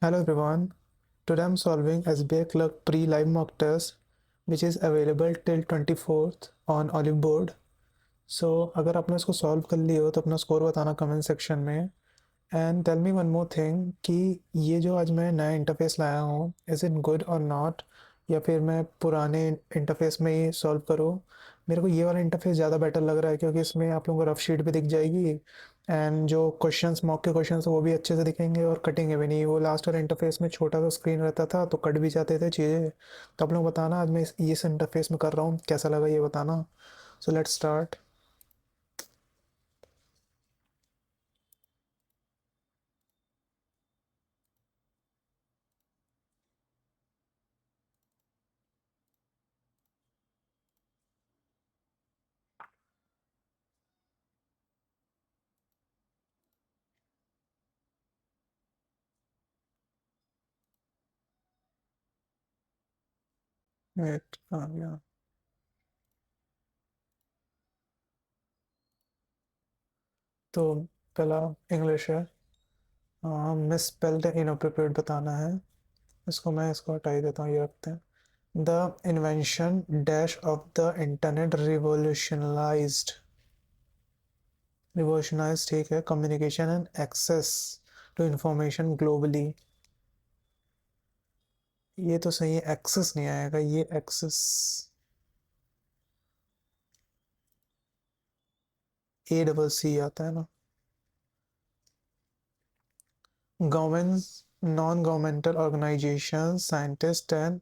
Hello everyone. Today I'm solving SBI Clerk pre-live mock test which is available till 24th on Olive Board. So अगर आपने इसको solve कर लिया हो तो अपना स्कोर बताना कमेंट सेक्शन में। And tell me one more thing कि ये जो आज मैं नया इंटरफेस लाया हूँ इज़ इट गुड और नॉट, या फिर मैं पुराने इंटरफेस में ही सॉल्व करूँ। मेरे को ये वाला इंटरफेस ज़्यादा बेटर लग रहा है क्योंकि इसमें आप लोगों को रफ शीट भी दिख जाएगी एंड जो क्वेश्चंस मॉक के क्वेश्चंस वो भी अच्छे से दिखेंगे और कटेंगे भी नहीं। वो लास्ट वाले इंटरफेस में छोटा सा स्क्रीन रहता था तो कट भी जाते थे चीज़ें। तो आप लोग बताना आज मैं इस इंटरफेस में कर रहा हूँ कैसा लगा ये बताना। So let's start. वेट आ गया। तो पहला इंग्लिश है। मिस स्पेल्ड इनअप्रोप्रिएट बताना है। इसको हटा ही देता हूँ, ये रखते हैं। The invention dash of the internet revolutionise, ठीक है, communication and access to information globally. ये तो सही है, एक्सेस नहीं आएगा, ये एक्सेस ए डबल सी आता है ना। Governments, non-governmental organizations, scientists and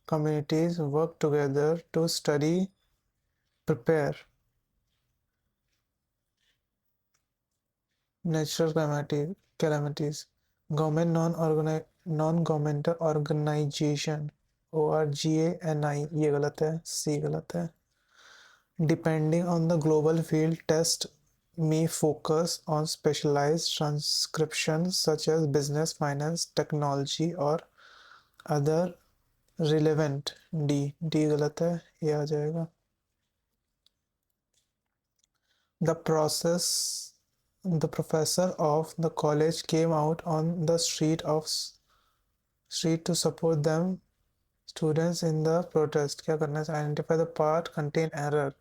communities work together to study, prepare natural calamities. Government non-governmental organization, ORGANI, ये गलत है, सी गलत है। Depending on the global field, test may focus on specialized transcriptions such as business, finance, technology or other relevant। D गलत है, ये आ जाएगा। The process the professor of the college came out on the street to support them students in the protest। क्या करना है, identify the part contain error,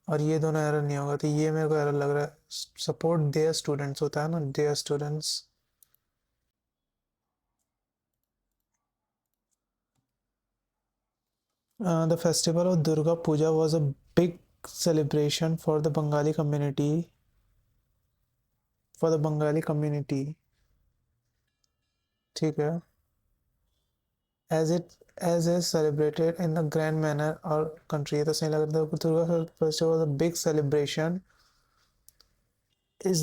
और ये दोनों एरर नहीं होगा तो ये मेरे को एरर लग रहा है। सपोर्ट देयर स्टूडेंट्स होता है ना, their students. The festival of Durga Puja was a big celebration for the Bengali community, ठीक है। as it as is celebrated in a grand manner और country, तो सही लग रहा था। Durga festival a big celebration is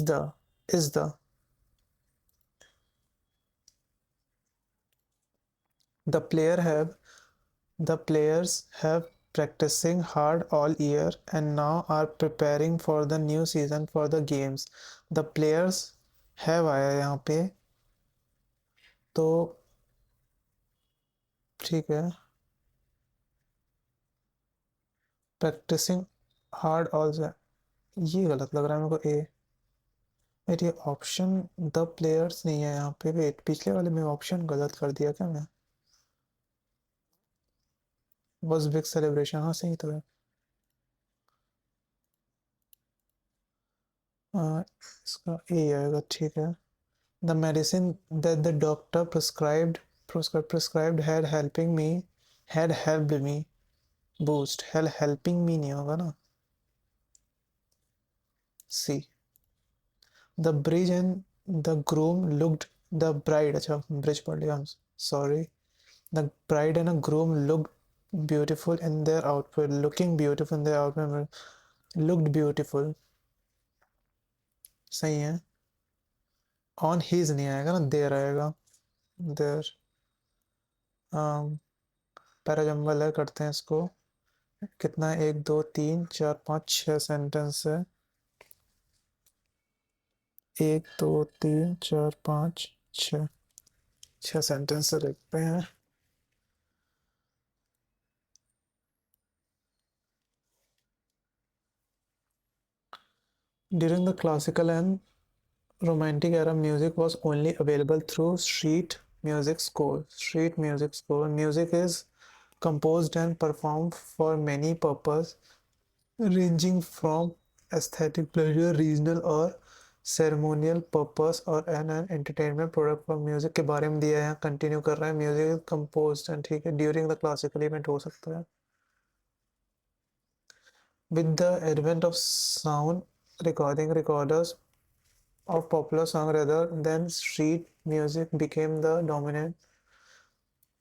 the player have the players have practicing hard all year and now are preparing for the new season for the games। the players have आया यहाँ पे तो ठीक है। practicing hard all, ये गलत लग रहा है मेरे को। ए वेट, ये ऑप्शन द प्लेयर्स नहीं है यहाँ पे। वेट, पिछले वाले में ऑप्शन गलत कर दिया क्या मैं। बस बिग सेलिब्रेशन, हाँ सही तो है। इसका ए आएगा, ठीक है। The medicine that the doctor prescribed had helped me boost. Helping me नहीं होगा ना। See the bridge and the groom looked the bride, अच्छा ब्रिज पढ़ लिया, sorry. The bride and a groom looked beautiful in their outfit. Looking beautiful in their outfit, looked beautiful, सही है। On his नहीं आएगा ना, there आएगा। there parajumble है, करते हैं इसको। कितना है, 1 2 3 4 5 6 सेंटेंस है। 1 2 3 4 5 6, 6 सेंटेंस से देखते हैं। During the classical and romantic era, music was only available through street music score. Street music score. Music is composed and performed for many purposes, ranging from aesthetic pleasure, regional or ceremonial purpose or an entertainment product for music के बारे में दिया है, continue कर रहा है. Music is composed and ठीक है ड्यूरिंग द क्लासिकल इवेंट हो सकता है. With the advent of sound recorders of popular song rather than street music became the dominant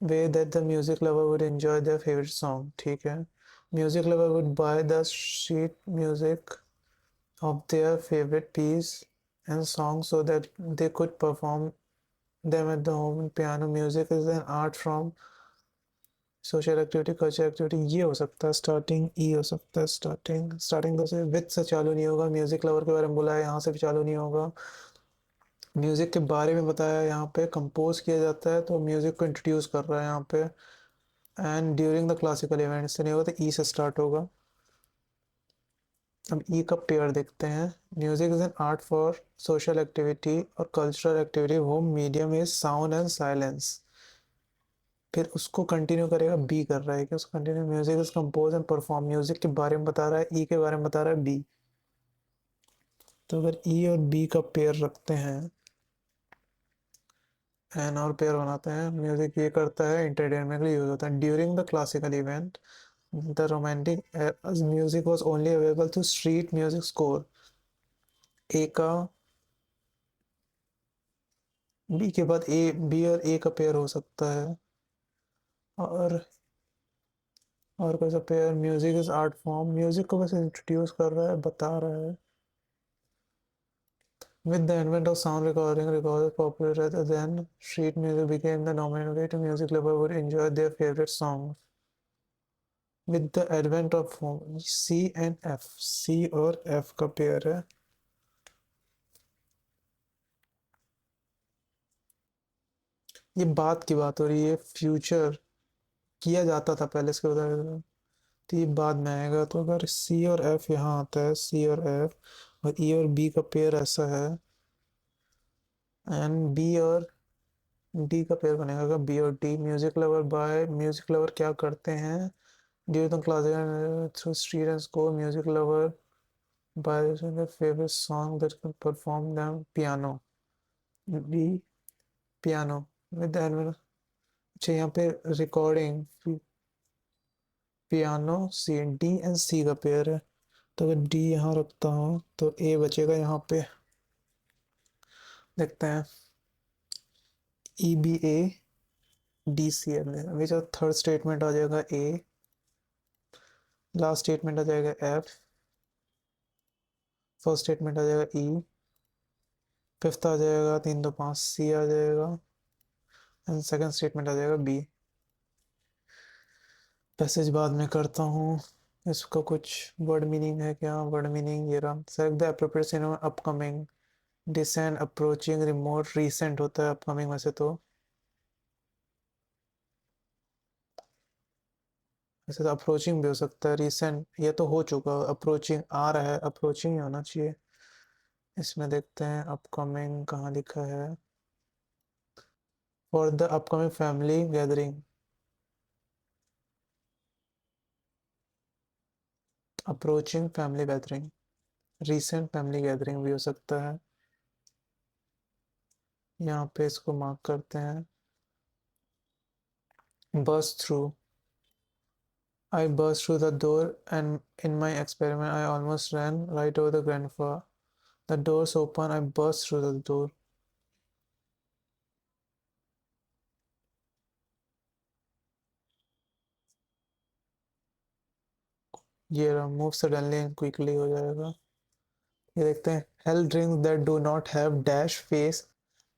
way that the music lover would enjoy their favorite song. ठीक है. Music lover would buy the street music of their favorite piece and song so that they could perform them at the home. Piano music is an art from social activity, culture activity. ये हो सकता है starting. ई हो सकता है starting तो से with से चालू नहीं होगा. म्यूजिक लवर के बारे में बोला है, यहाँ से भी चालू नहीं होगा. म्यूजिक के बारे में बताया यहाँ पे, कंपोज किया जाता है तो म्यूजिक को इंट्रोड्यूस कर रहा है यहाँ पे. And during the classical event से नहीं होगा तो ई से स्टार्ट होगा. अब ई का पेयर देखते हैं. Music is an art for social activity और cultural activity. Home medium is sound and silence. फिर उसको कंटिन्यू करेगा, बी कर रहा है कि उसको continue. Music is compose and perform. Music के बारे में बता रहा है, ई के बारे में बता रहा है बी. तो अगर ई और बी का पेयर रखते हैं, एन और पेयर बनाते हैं. म्यूजिक ये करता है एंटरटेनमेंट के लिए यूज होता है. During the classical event the romantic music was only available to street music score. ए का बी के बाद ए, बी और ए का पेयर हो सकता है. और कोई सा pair. Music is art form. Music को बस इंट्रोड्यूस कर रहा है, बता रहा है. With the advent of sound recording, recorders popular rather than street music became the dominant way to music lovers would enjoy their favorite songs. With the advent of C and F. C और F का pair है. ये बात की बात हो रही है, फ्यूचर किया जाता था पहले, इसके बता. तो ये बाद में आएगा. तो अगर सी और एफ यहाँ आता है, सी और एफ, और ई और बी का पेयर ऐसा है, एंड बी और डी का पेयर बनेगा बी और D. Music lover buy. Music lover क्या करते हैं during the classical through street and score. Music lover buy their favorite song that can perform them. piano. B piano. With the advent. अच्छा यहाँ पे recording, piano, C. D and C का pair है. तो अगर डी यहाँ रखता हूँ तो ए बचेगा यहाँ पे. देखते हैं. E B A D C L है. अभी जो थर्ड स्टेटमेंट आ जाएगा ए, लास्ट स्टेटमेंट आ जाएगा एफ, फर्स्ट स्टेटमेंट आ जाएगा ई, फिफ्थ आ जाएगा 3 2 5 सी आ जाएगा, एंड सेकंड स्टेटमेंट आ जाएगा बी. पैसेज बाद में करता हूँ. इसका कुछ वर्ड मीनिंग है क्या? वर्ड मीनिंग ये रहा. Select the appropriate synonym. Upcoming, decent, approaching, remote, recent होता है अपकमिंग वैसे तो. वैसे तो अप्रोचिंग भी हो सकता है. रीसेंट ये तो हो चुका. अप्रोचिंग आ रहा है, अप्रोचिंग ही होना चाहिए. इसमें देखते हैं अपकमिंग कहाँ लिखा है. For the upcoming family gathering. Approaching family gathering. Recent family gathering भी हो सकता है. यहाँ पे इसको मार्क करते हैं. Burst through. I burst through the door, and in my experiment, I almost ran right over the grandfather. The door's open, I burst through the door. ये रहा. मूव सडनली एंड क्विकली हो जाएगा. ये देखते हैं. Hell drinks that do not have dash face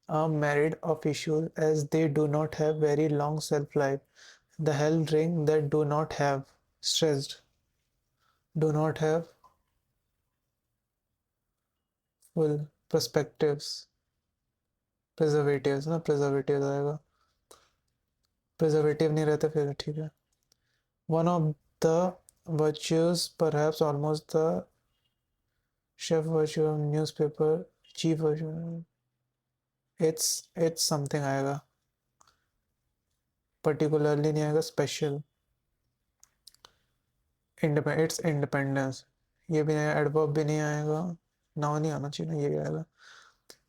are married official as they do not have very long shelf life. The hell drink that do not have stressed, do not have full perspectives, preservatives ना, preservatives आएगा. preservative नहीं रहता फिर ठीक है. One of the virtues, perhaps almost the chief virtue of newspaper, chief virtue. It's something आएगा. Particularly नहीं आएगा, स्पेशल, इट्स इंडिपेंडेंस, ये भी नहीं, एडवर्ब भी नहीं आएगा, नाउन नहीं आना चाहिए, ये आएगा।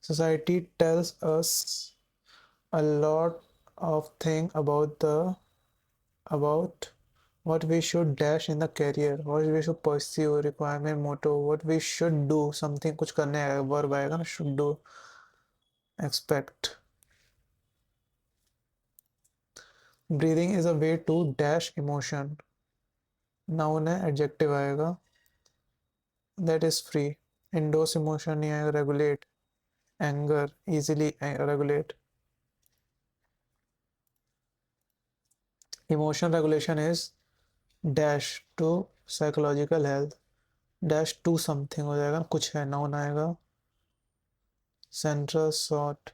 Society tells us a lot of thing about what we should dash in the career, what we should pursue, requirement, motto, what we should do, something कुछ करने आएगा, verb आएगा ना, should do, expect। breathing is a way to dash emotion, noun है, adjective आएगा, that is free, endorse emotion नहीं आएगा, regulate, anger, easily regulate। emotion regulation is dash to psychological health, dash to something हो जाएगा, कुछ है, noun आएगा, central sort,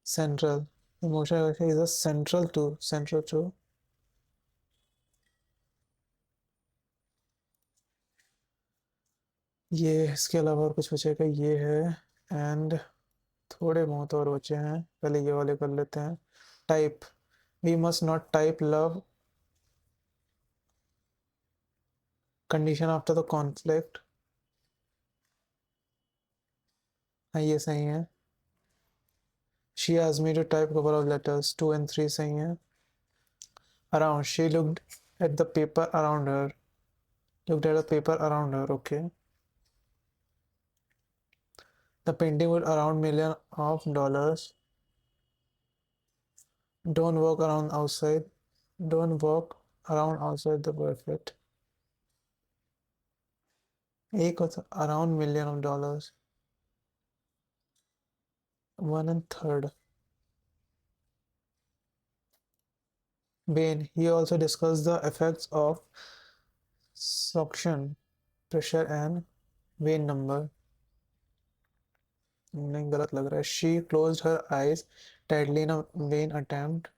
central, emotion is a central to, central to. ये इसके अलावा और कुछ बचेगा, ये है, एंड थोड़े बहुत और बचे हैं, पहले ये वाले कर लेते हैं। Type, we must not type love condition after the conflict, हाँ ये सही है। She asked me to type couple of letters, 2 and 3 सही है। around, she looked at the paper around her, looked at the paper around her, okay। the painting would around million of dollars, don't walk around outside, don't walk around outside the perfect, एक होता around million of dollars, 1/3। Bain, he also discussed the effects of suction, pressure and Bain number, नहीं गलत लग रहा है। she closed her eyes tightly in a vain attempt,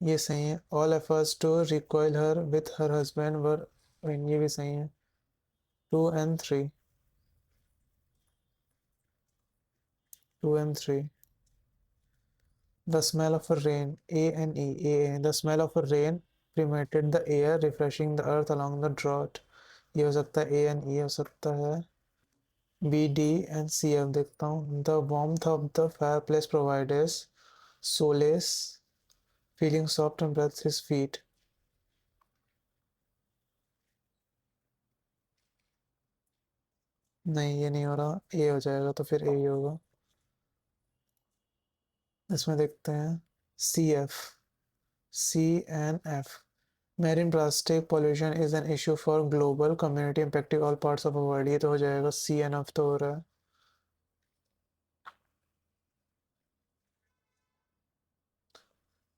ये सही है। all efforts to reconcile her with her husband were, ये भी सही है। 2 and 3, 2 and 3। the smell of a rain, A, the smell of a rain permeated the air, refreshing the earth along the drought, ये हो सकता है, A हो सकता है। B, D and C देखता हूँ। the warmth of the fireplace provides solace, feeling soft and breath his feet, नहीं ये नहीं हो रहा, A हो जाएगा, तो फिर A ही होगा। इसमें देखते हैं C and F। Marine plastic pollution is an issue for global community impacting all parts of the world, ये तो हो जाएगा, C and F तो हो रहा है।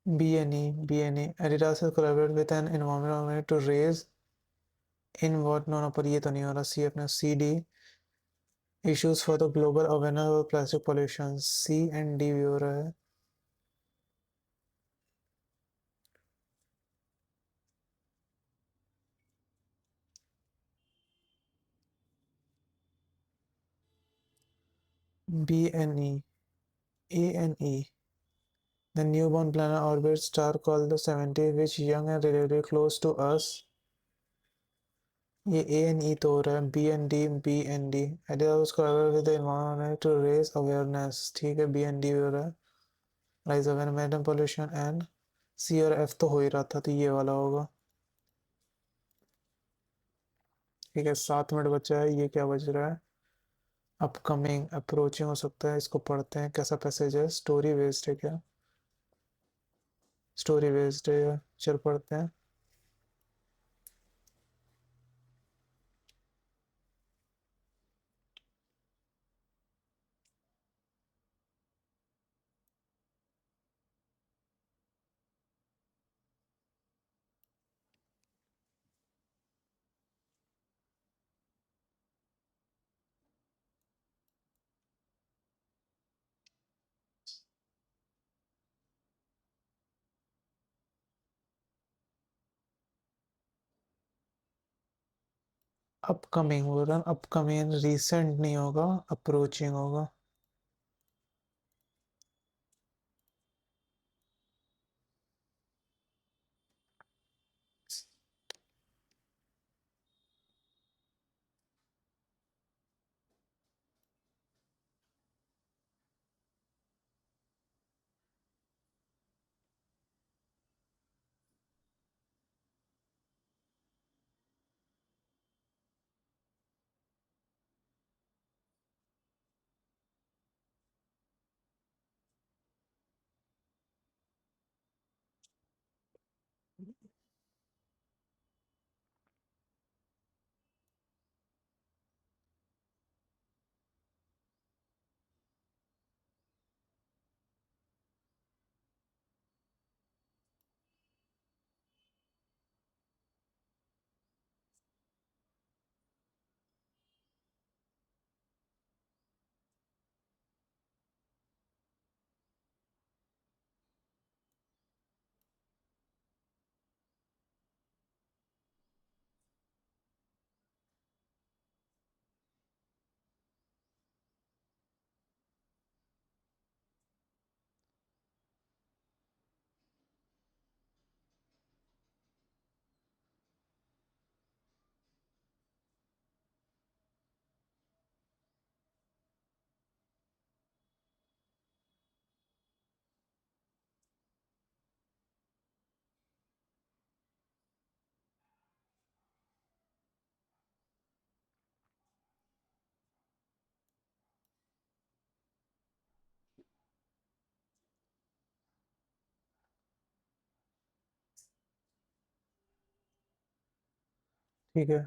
B and E, Adidas has collaborated with an environment to raise in what, no पर ये तो नहीं हो रहा, C अपने CD issues for the global awareness of plastic pollution, C and D भी हो रहा है। A and E, the newborn planet orbits star called the 70, which young and relatively close to us, ये A and E तो हो रहा है। B and D, Adidas collaborated with the environment to raise awareness, ठीक है, B and D भी हो रहा है, rise awareness and pollution, and C और F तो हो ही रहा था, तो ये वाला होगा। ठीक है, 7 मिनट बचा है, ये क्या बज रहा है, अपकमिंग, अप्रोचिंग हो सकता है, इसको पढ़ते हैं, कैसा पैसेज है, स्टोरी बेस्ड है क्या, स्टोरी बेस्ड है, चल पढ़ते हैं। अपकमिंग बोल रहा, अपकमिंग रिसेंट नहीं होगा, अप्रोचिंग होगा। ठीक है।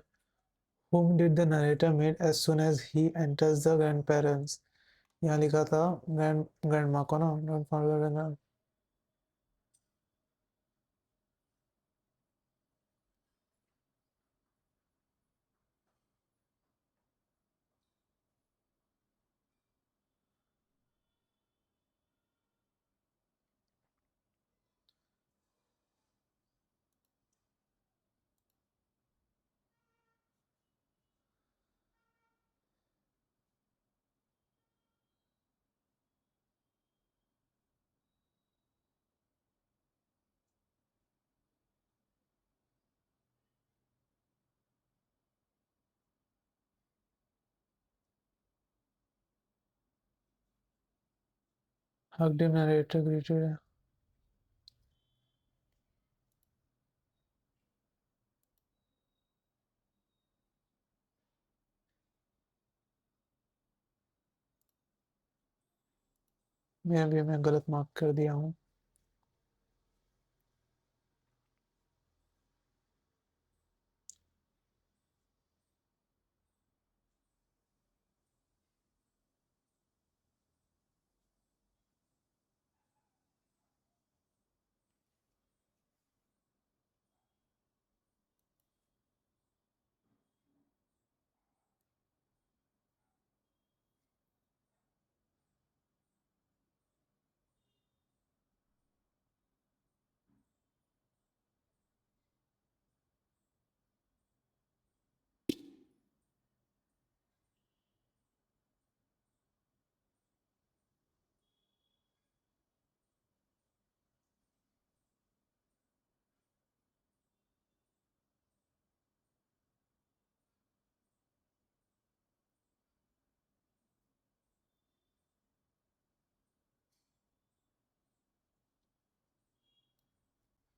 Whom did the narrator meet as soon as he enters the grandparents? यहाँ लिखा था ग्रैंड माँ को ना, grandfather. Hugged him, narrator greeted. मैं गलत मार्क कर दिया हूँ।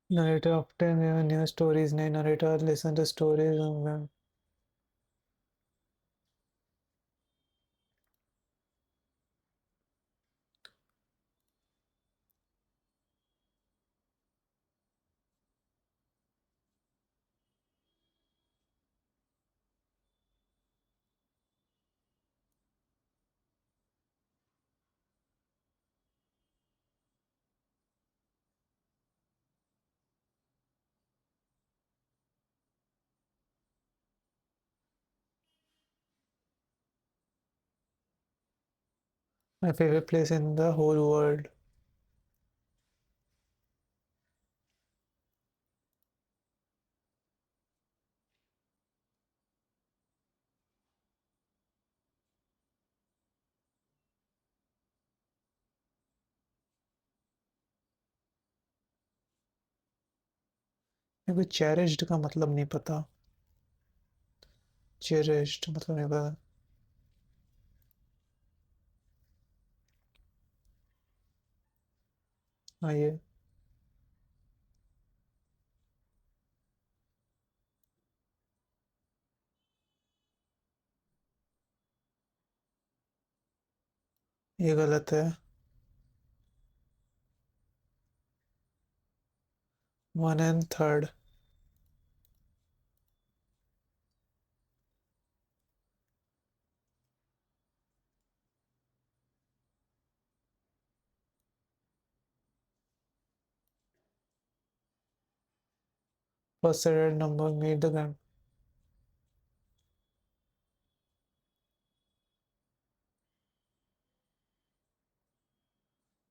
Narrator often new stories, नए narrator listen to stories होंगे। My favorite place in the whole world। मेरे को चेरिश्ड का मतलब नहीं पता। चेरिश्ड मतलब नहीं पता। हाँ ये गलत है। 1 and 3rd। First serial number meet the grand।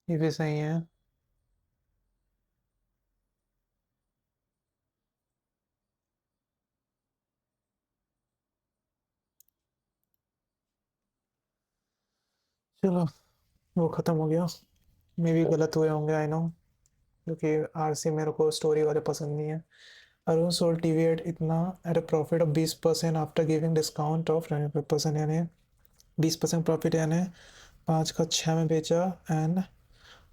ये भी सही है। चलो वो खत्म हो गया। मे भी गलत हुए होंगे, आई नो, क्योंकि आरसी मेरे को स्टोरी वाले पसंद नहीं है। अरुण सोल्ड टीवी एट इतना at a profit of 20% after giving discount of 25%, यानी 20% प्रॉफिट, यानी 5 का 6 में बेचा एंड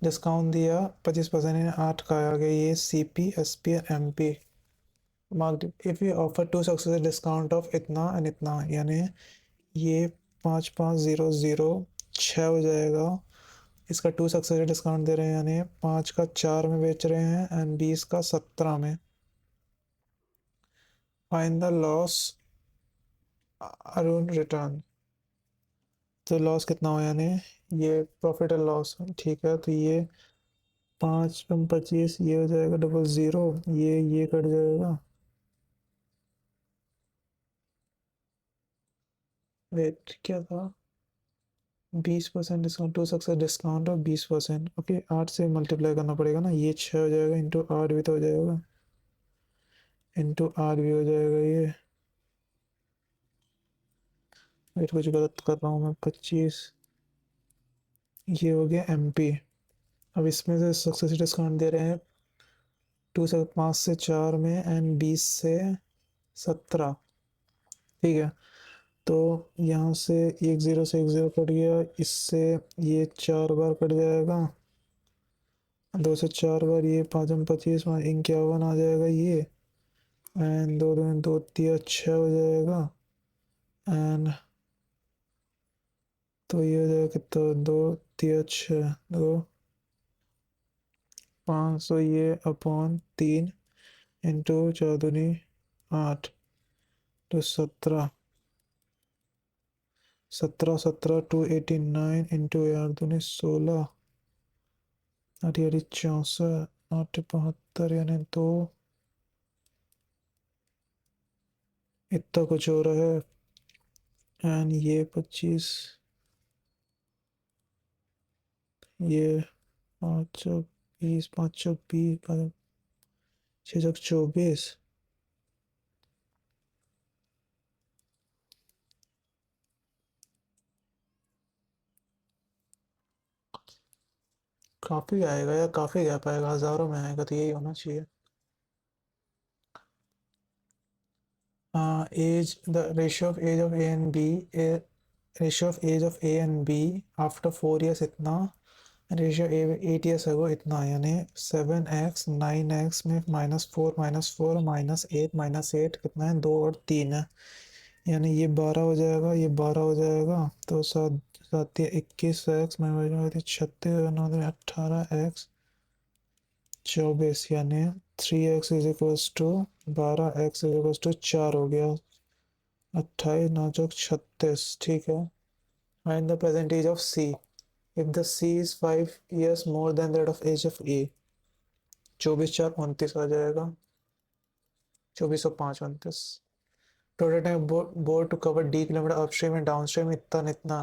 डिस्काउंट दिया 25%, यानी 8 का आ गया। ये C P S P M P marked if you offer to success discount off इतना एंड इतना, यानी ये 5500 हो जाएगा। इसका 2 सक्सेस डिस्काउंट दे रहे हैं, यानी 5 का 4 में बेच रहे हैं एंड 20 का 17 में। Find the loss Arun return. तो लॉस कितना हो, यानी ये प्रॉफिट और लॉस, ठीक है। तो ये 5 कम 25, ये हो जाएगा डबल ज़ीरो, ये कट जाएगा। वेट क्या था, 20% डिस्काउंट, टू सक्सेस डिस्काउंट और 20%, ओके। 8 से मल्टीप्लाई करना पड़ेगा ना, ये 6 हो जाएगा, इंटू 8 भी तो हो जाएगा, इंटू 8 भी हो जाएगा ये। वेट कुछ गलत कर रहा हूँ मैं, 25, ये हो गया MP। अब इसमें से सक्सेस डिस्काउंट दे रहे हैं 2 से 5 से 4 में, एंड 20 से 17, ठीक है। तो यहाँ से एक ज़ीरो से एक ज़ीरो कट गया, इससे ये 4 बार कट जाएगा, 2 से 4 बार, ये 5 में 25, 51 आ जाएगा ये, एंड 2 2 2 3 6 हो जाएगा, एंड तो ये हो जाएगा कितना, 2 3 6, 2 500, ये अपॉन 3, इंटू 4 दूनी 8, तो 17, 289, इंटू 8 दूनी 16, 8 64, 8 72, यानी तो इतना कुछ हो रहा है। एंड ये 25, ये 5 20, 5 20, 6 24, काफ़ी आएगा या काफ़ी गैप आएगा, हज़ारों में आएगा, तो यही होना चाहिए। Age, the ratio of age of A and B, ratio of age of A and B after 4 years इतना, रेशियो 8 years अगो इतना, यानी 7x 9x में -4 -4 -8 -8 कितना है, 2 और 3 है, यानी ये 12 हो जाएगा, ये 12 हो जाएगा, तो 7 7 21x में 36, 9 18x 24, यानी 3x is equals to 12x is equals to 4 हो गया, 28 9 चौक 36, ठीक है। Find the present age of C if the C is 5 years more than that of age of A। 24 4 29 आ जाएगा, 24 और 5 29। Total time board to cover D kilometre upstream and downstream इतना इतना,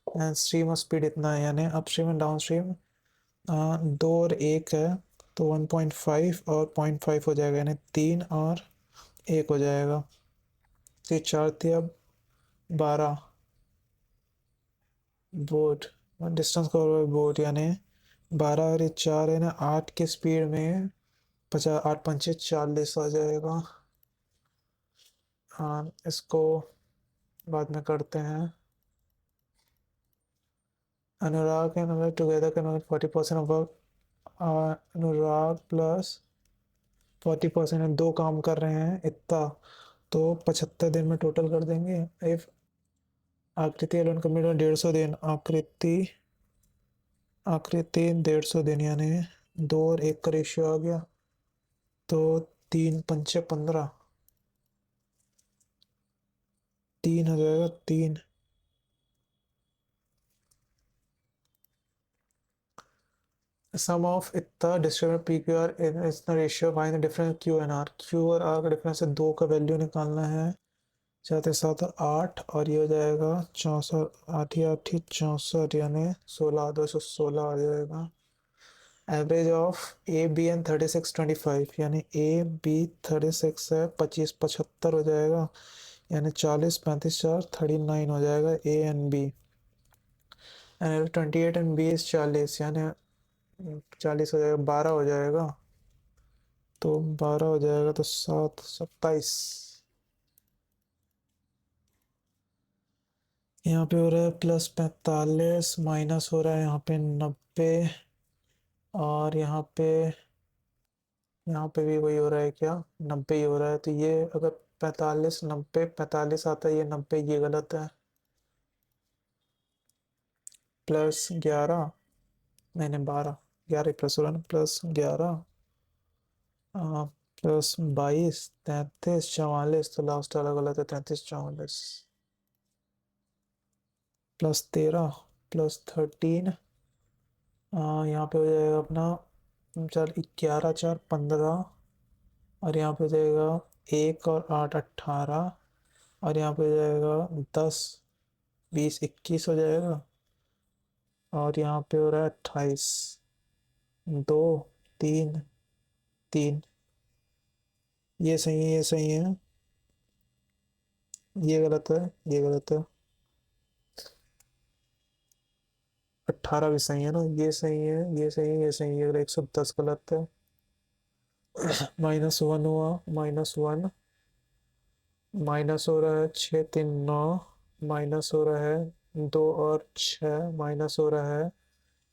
एंड स्ट्रीम ऑफ स्पीड इतना है, यानी upstream and downstream 2 और 1 है, तो 1.5 और 0.5 हो जाएगा, यानी 3 और 1 हो जाएगा, तो ये 4 थी, अब 12 boat, distance cover by boat, यानी 12 और ये 4 है ना, 8 की स्पीड में 50, 8 पंचे 40 आ जाएगा। हाँ, इसको बाद में करते हैं। Anurag and Anurag together can make 40% of work, Anurag plus 40% दो काम कर रहे हैं इतना, तो 75 दिन में टोटल कर देंगे। इफ आकृति एलोन कंप्लीट 150 दिन, आकृति 150 दिन, यानी 2 और 1 का रेशियो आ गया, तो 3 पंचे 15, 3 हो जाएगा, 3। सम ऑफ इतना distribute PQR is the ratio, find the difference QNR, Q और R का डिफरेंस है, 2 का वैल्यू निकालना है, 7 7 8, और ये हो जाएगा 64, 8 8 64, यानी 16 216 आ जाएगा। एवरेज ऑफ AB एंड 36 25, यानी AB 36 है, 25 75 हो जाएगा, यानी 40 35 4 39 हो जाएगा A and B, and 28 and B is 40, यानी 40 हो जाएगा, 12 हो जाएगा, तो 12 हो जाएगा, तो 7 27, यहाँ पे हो रहा है +45, माइनस हो रहा है यहाँ पे 90, और यहाँ पे भी वही हो रहा है क्या, 90 ही हो रहा है, तो ये अगर 45 90 45 आता है, ये 90, ये गलत है। +11, मैंने 12, 11 प्लस हो रहा है ना, +11 प्लस 22, 33, 44, तो लास्ट वाला गलत है, 33, 44, प्लस 13, प्लस 13, यहाँ पे हो जाएगा अपना चल 11, 4, 15, और यहाँ पे हो जाएगा 1 और 8, 18, और यहाँ पे हो जाएगा 10, 20, 21 हो जाएगा, और यहाँ पे हो रहा है 28, 2, 3, 3, ये सही है, ये सही है, ये गलत है, ये गलत है, 18 भी सही है ना, ये सही है, ये सही है, ये सही है, अगर 110 गलत है, -1 हुआ, -1, माइनस हो रहा है 6, 3, 9, माइनस हो रहा है 2 और 6, माइनस हो रहा है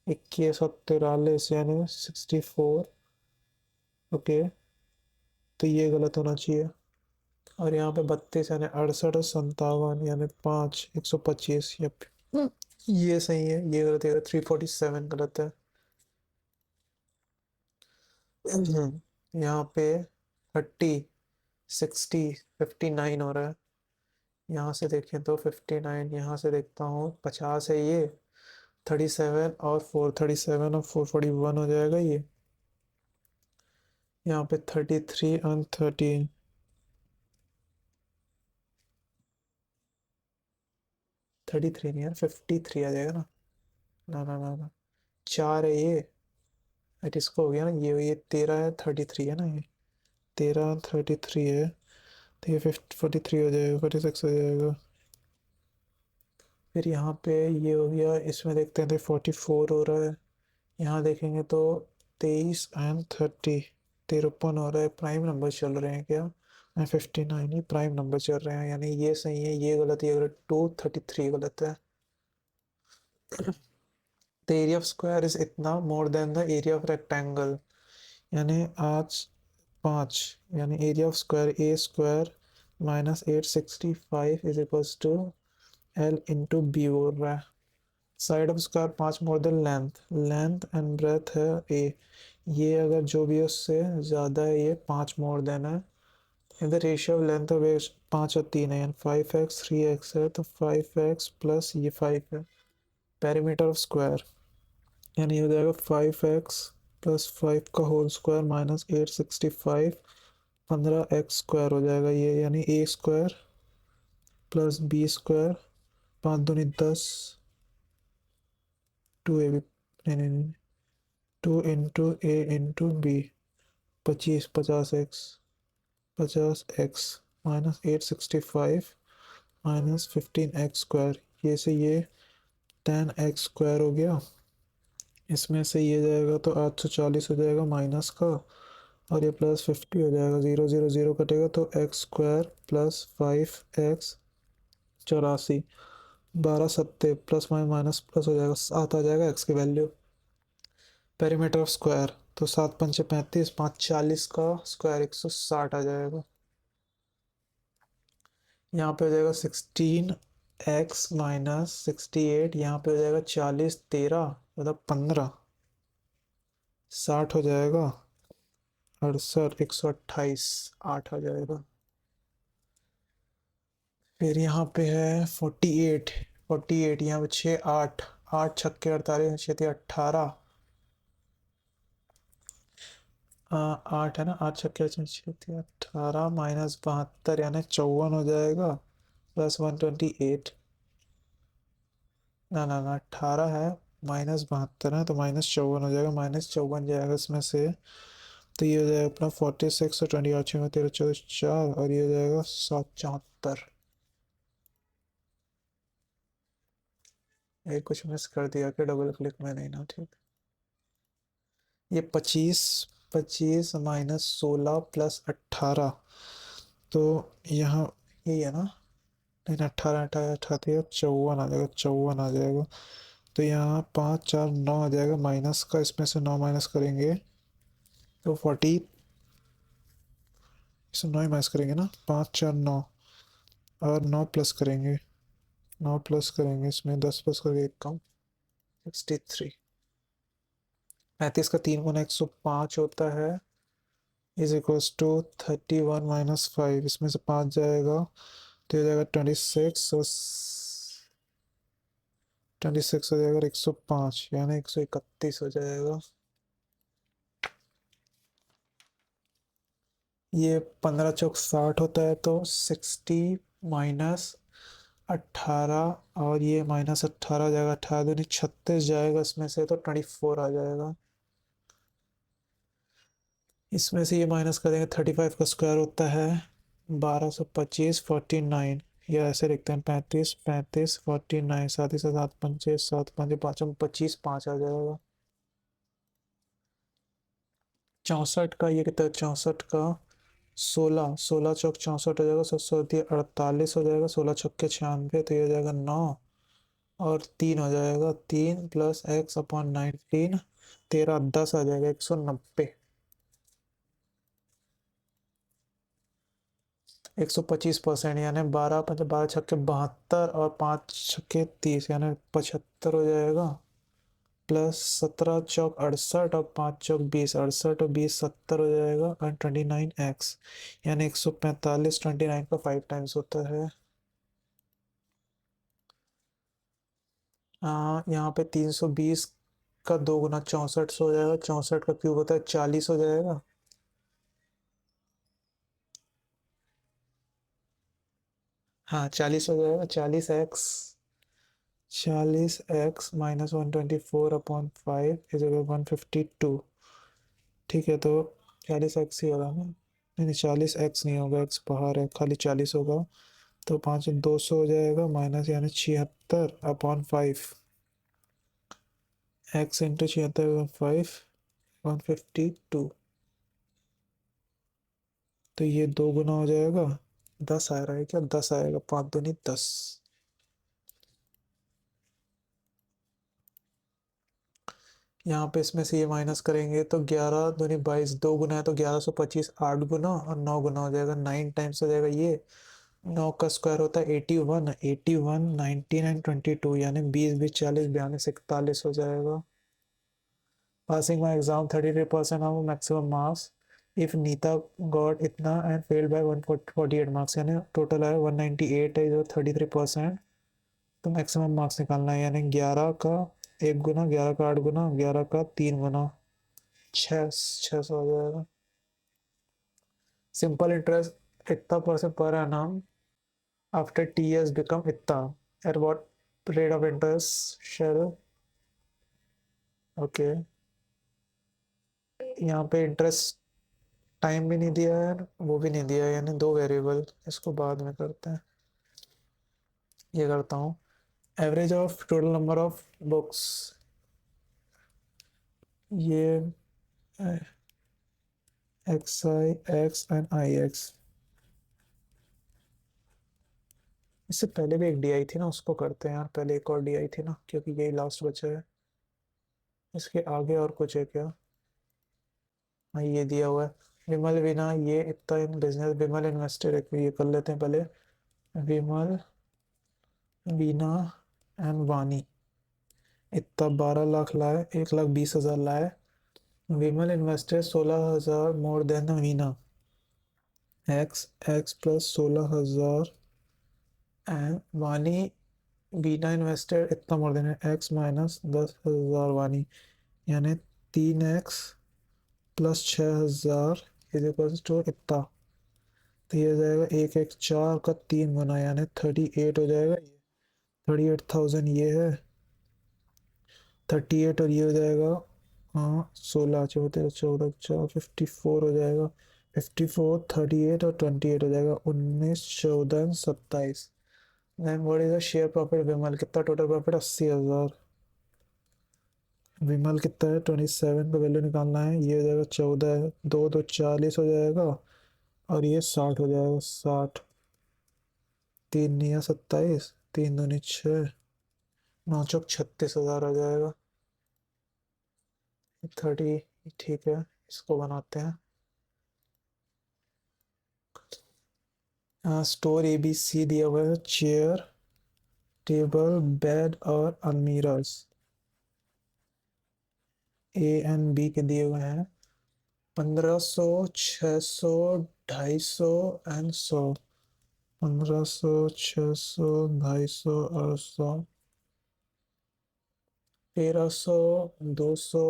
21 और 43 यानी 64। ओके, तो ये गलत होना चाहिए, और यहाँ पे 32 यानी 68, 57 यानी 5, 125, ये सही है, ये गलत है, 347 गलत है। यहाँ पे 30, 60, 59 हो रहा है, यहाँ से देखें तो 59, यहाँ से देखता हूँ 50 है ये, 37 और 437 और 441 हो जाएगा ये, यहाँ पे 33 एंड 13, 33 नहीं यार, 53 आ जाएगा ना, ना ना ना ना, 4 है ये, इसको हो गया ना, ये 13 है, 33 है ना, ये 13, 33 है, तो ये 43 हो जाएगा, 46 हो जाएगा, फिर यहाँ पे ये हो गया, इसमें देखते हैं तो 44 हो रहा है, यहाँ देखेंगे तो 23 एंड 30, 53 हो रहा है, प्राइम नंबर चल रहे हैं क्या, 59 ही प्राइम नंबर चल रहे हैं, यानी ये सही है, ये गलत है, अगर 233 गलत है। The area of square is इतना more than the area of rectangle, यानी आज 5, यानी area of square A square -865 is equals to L into B बोल रहा है, side of square 5 more than length, length and breadth है A, ये अगर जो भी है उससे ज़्यादा है, ये 5 मोर देन है, in the ratio of length of A 5 और 3 है, यानी 5x 3x है, तो 5x प्लस ये 5 है, पेरीमीटर ऑफ स्क्वायर यानी हो जाएगा 5x प्लस 5 का होल स्क्वायर -865, 15x स्क्वायर हो जाएगा ये, यानी A square plus B square, 5 दूनी 10, 2 ए बी, नहीं, 2 into A into B, 25, 50x -865 -15x square, ये से ये 10x स्क्वायर हो गया, इसमें से ये जाएगा तो 840 हो जाएगा माइनस का, और ये प्लस 50 हो जाएगा, 0 0 0 कटेगा तो x स्क्वायर प्लस 5x 84, 12 सत्ते प्लस माइनस प्लस हो जाएगा, 7 आ जाएगा x की वैल्यू, पेरीमीटर ऑफ स्क्वायर तो 7 पंचे 35, 5 40 का स्क्वायर 160 आ जाएगा, यहाँ पे हो जाएगा 16x -68, यहाँ पे हो जाएगा 40, 13 मतलब 15, 60 हो जाएगा, 68, 128, 8 आ जाएगा, फिर यहाँ पे है 48, 48 यहाँ पे 6, 8, 8 छक्के 48, 6 18, 8 है ना, 8 छक्के 6 18 -72 यानी 54 हो जाएगा, प्लस 128, ना ना ना 18 है, -72 है, तो -54 हो जाएगा, -54 जाएगा इसमें से, तो ये हो जाएगा अपना 46 और 20 8 में 13 14 4, और ये हो जाएगा 774, ये कुछ मिस कर दिया कि डबल क्लिक में नहीं ना, ठीक, ये 25, 25 -16 प्लस 18, तो यहाँ यही है ना, नहीं 18 18 18 54 आ जाएगा, 54 आ जाएगा, तो यहाँ 5 4 9 आ जाएगा माइनस का, इसमें से 9 माइनस करेंगे तो 40, इसमें 9 माइनस करेंगे ना, 5 4 9, और 9 प्लस करेंगे, 9 प्लस करेंगे, इसमें 10 प्लस करके एक कम, 63, 35 का 3 गुना 105 होता है, इज इक्वल्स टू 31 माइनस 5, इसमें से 5 जाएगा तो हो जाएगा 26, और 26 हो जाएगा 105, यानी 131 हो जाएगा। ये 15 चौक 60 होता है, तो 60 माइनस 18, और ये माइनस 18 जाएगा, 18 दूनी 36 जाएगा, इसमें से तो 24 आ जाएगा। इसमें से ये माइनस कर देंगे, 35 का स्क्वायर होता है 1225, 49, या ऐसे लिखते हैं 35 35 49, साथ ही साथ 7 पंचे 7 पंचे 5 25, 5 आ जाएगा। 64 का ये कितना है, 64 का 16, 16 चौक 64 हो जाएगा, 48 हो जाएगा, 16 छक्के 96, तो ये हो जाएगा 9, और 3 हो जाएगा, 3 प्लस एक्स अपॉन 19, 13 10 आ जाएगा, 190, 125%, यानी 12 मतलब 12 छक्के 72, और 5 छक्के 30, यानी 75 हो जाएगा, प्लस 17 चौक 68, और 5 चौक 20, 68 और 20 70 हो जाएगा, और 29x, यानी 145, 29 का 5 टाइम्स होता है। यहाँ पे 320 का 2 गुना 64 से हो जाएगा, 64 का क्यूब होता है 40 हो जाएगा। हाँ 40 हो जाएगा, 40x माइनस 124/5 इज इक्वल 152। ठीक है, तो 40x ही होगा ना, नहीं नहीं 40x नहीं होगा, x बाहर है, खाली 40 होगा, तो 5 200 हो जाएगा, माइनस यानी 76/5, x इंटू 76/5 152, तो ये 2 गुना हो जाएगा, 10 आ रहा है क्या, 10 आएगा, 5 दूनी 10। यहाँ पे इसमें से ये माइनस करेंगे तो 11 दूनी 22, 2 गुना है तो 1125, 8 गुना और 9 गुना हो जाएगा, 9 टाइम्स हो जाएगा ये, 9 का स्क्वायर होता है 81, 81 19 एंड 22, यानी 20 20 40 42 41 हो जाएगा। Passing my exam 33% of maximum marks, if Neeta got इतना एंड फेल्ड बाय 148 मार्क्स, यानी टोटल है 198 है, जो 33%, तो मैक्सिमम मार्क्स निकालना है, यानी 11 का 1 गुना, 11 का 8 गुना, 11 का 3 गुना, 600 हो जाएगा। सिंपल इंटरेस्ट इतना percent per annum after T years become इतना, at what rate of interest shall, okay. यहाँ पे इंटरेस्ट टाइम भी नहीं दिया है, वो भी नहीं दिया है, यानी 2 वेरिएबल, इसको बाद में करते हैं। ये करता हूँ, average of total number of books, ये X I X and I X, इससे पहले भी एक डी आई थी ना, उसको करते हैं यार, पहले एक और डी आई थी ना, क्योंकि यही लास्ट बचा है। इसके आगे और कुछ है क्या, हाँ ये दिया हुआ है, विमल वीना ये इतना इन बिजनेस, विमल इन्वेस्टेड है, ये कर लेते हैं पहले, विमल वीना एंड वानी इतना 12 लाख लाए, 1,20,000 लाए, Vimal invested 16,000 more than Veena, X plus 16,000, and Vani Veena invested इतना मोर देन एक्स माइनस 10,000 वानी, यानी 3x plus 6,000 is equal to इतना, तो ये हो जाएगा 1 1 4 का 3 गुना, यानी 38 हो जाएगा, 38,000 ये है, 38, और ये हो जाएगा, हाँ 16 14 14 4 54 हो जाएगा, 54 38 और 28 हो जाएगा, 19 14 27। Then what is the share profit Vimal, कितना टोटल प्रॉफिट, 80,000, विमल कितना है 27 का वैल्यू निकालना है, ये हो जाएगा 14 है, 2 2 40 हो जाएगा, और ये 60 हो जाएगा, 60, 3 निया 27, 3 दूनी 6, 9 चौक 36,000 आ जाएगा, 30, ठीक है, इसको बनाते हैं। स्टोर ए बी सी दिया हुआ है, चेयर टेबल बेड और अलमीराज, ए एंड बी के दिए हुए हैं, 1500, 600, 250 एंड 100। 1500, 600, 250 और 100। 1300, 200,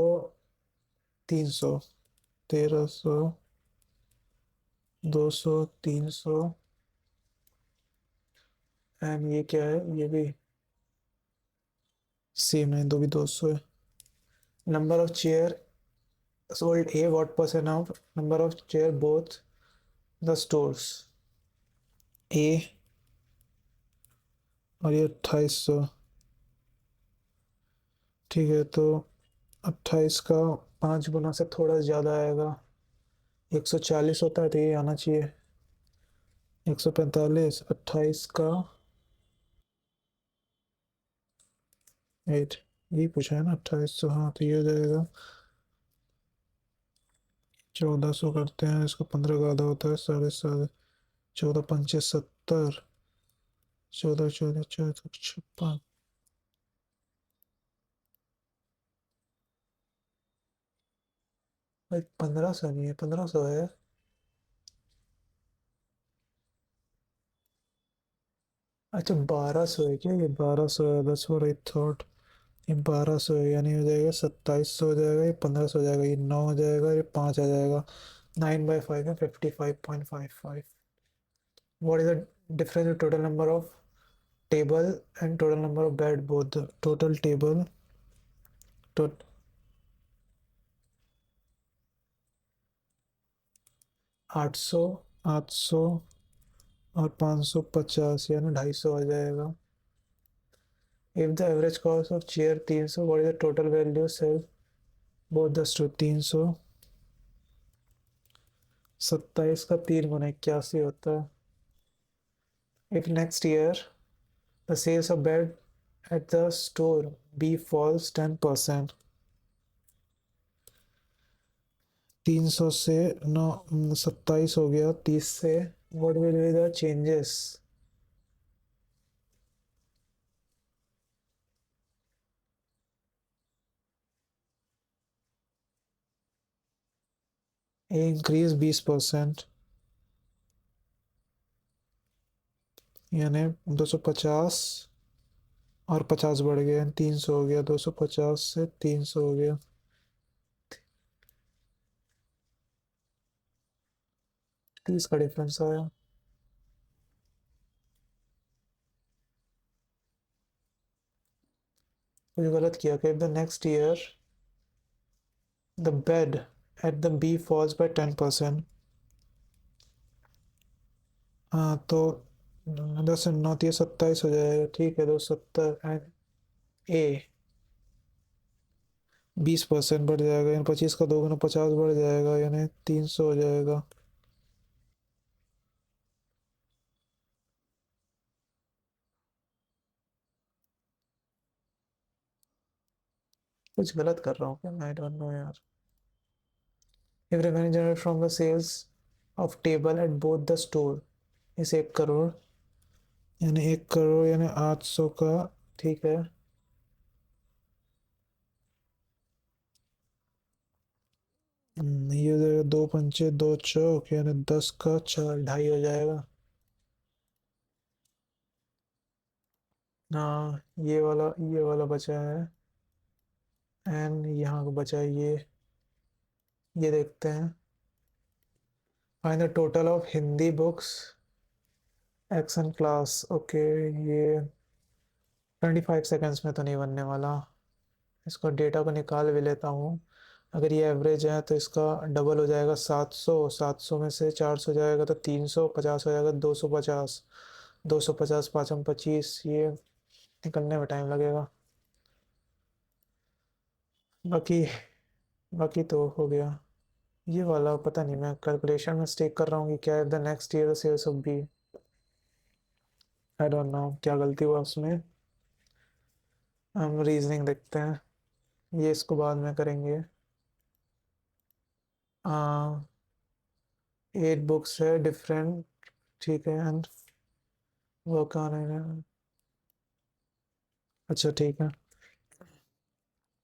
300। 1300, 200, 300 एंड ये क्या है, ये भी सेम है, दो भी 200 है। Number of chair sold A, what percent of number of chair both the stores? A और ये 2800। ठीक है, तो 28 का 5 गुना से थोड़ा ज़्यादा आएगा। 140 होता है तो ये आना चाहिए 145। 28 का 8, यही पूछा है ना 2800। हाँ, तो ये हो जाएगा 1400 करते हैं, इसको 15 का आधा होता है 7.5। 14×5 = 70। 14×4 = 56। भाई 1500 नहीं है, 1500 है। अच्छा 1200 है क्या, ये 1200 है, दैट्स व्हाट आई थॉट। ये 1200 है, यानी हो जाएगा 2700 हो जाएगा, ये 1500 हो जाएगा, ये 9 हो जाएगा, ये 5 आ जाएगा। 9/5 है 55.55। What is the difference total number of table and total number of bed both? Total table तो 800, 800 और 550, यानी 250 आ जाएगा। If the average cost of chair 300, what is the total value sale both the store? 300। 27 का 3 गुना 81 होता है। If next year the sales of bed at the store B falls 10%, 300 से 27 हो गया, 30 से, what will be the changes? A increase 20%, यानी 250 और 50 बढ़ गया, 300 हो गया, 250 से 300 हो गया। 30 का डिफरेंस आया। कुछ गलत किया कि the next year the bed at the B falls by 10%। हाँ, तो 10 9 27 हो जाएगा। ठीक है, 270 एंड ए 20% बढ़ जाएगा, यानी 25 का 2 गुना 50 बढ़ जाएगा, यानी 300 हो जाएगा। कुछ गलत कर रहा हूँ क्या, आई डोंट नो यार। If revenue generate from the sales of table at both the store is 1 crore, यानी 1 करोड़ यानी 800 का। ठीक है, ये हो जाएगा 2 पंचे 2 चौक, यानी 10 का 4 2.5 हो जाएगा। हाँ, ये वाला बचा है एंड यहाँ का बचा है ये देखते हैं। Find the total of Hindi books action class. Okay, ये 25 सेकेंड्स में तो नहीं बनने वाला। इसको डेटा को निकाल भी लेता हूँ। अगर ये एवरेज है तो इसका डबल हो जाएगा 700। 700 में से 400 जाएगा तो 350 हो जाएगा। 250, 250 5 25, ये निकलने में टाइम लगेगा। बाकी बाकी तो हो गया। ये वाला पता नहीं, मैं कैलकुलेशन मिस्टेक कर रहा हूँ कि क्या है the next year sales of B. I don't know क्या गलती हुआ उसमें। हम रीजनिंग देखते हैं, ये इसको बाद में करेंगे। 8 बुक्स है डिफरेंट। ठीक है, एंड वर्क ऑन है। अच्छा ठीक है,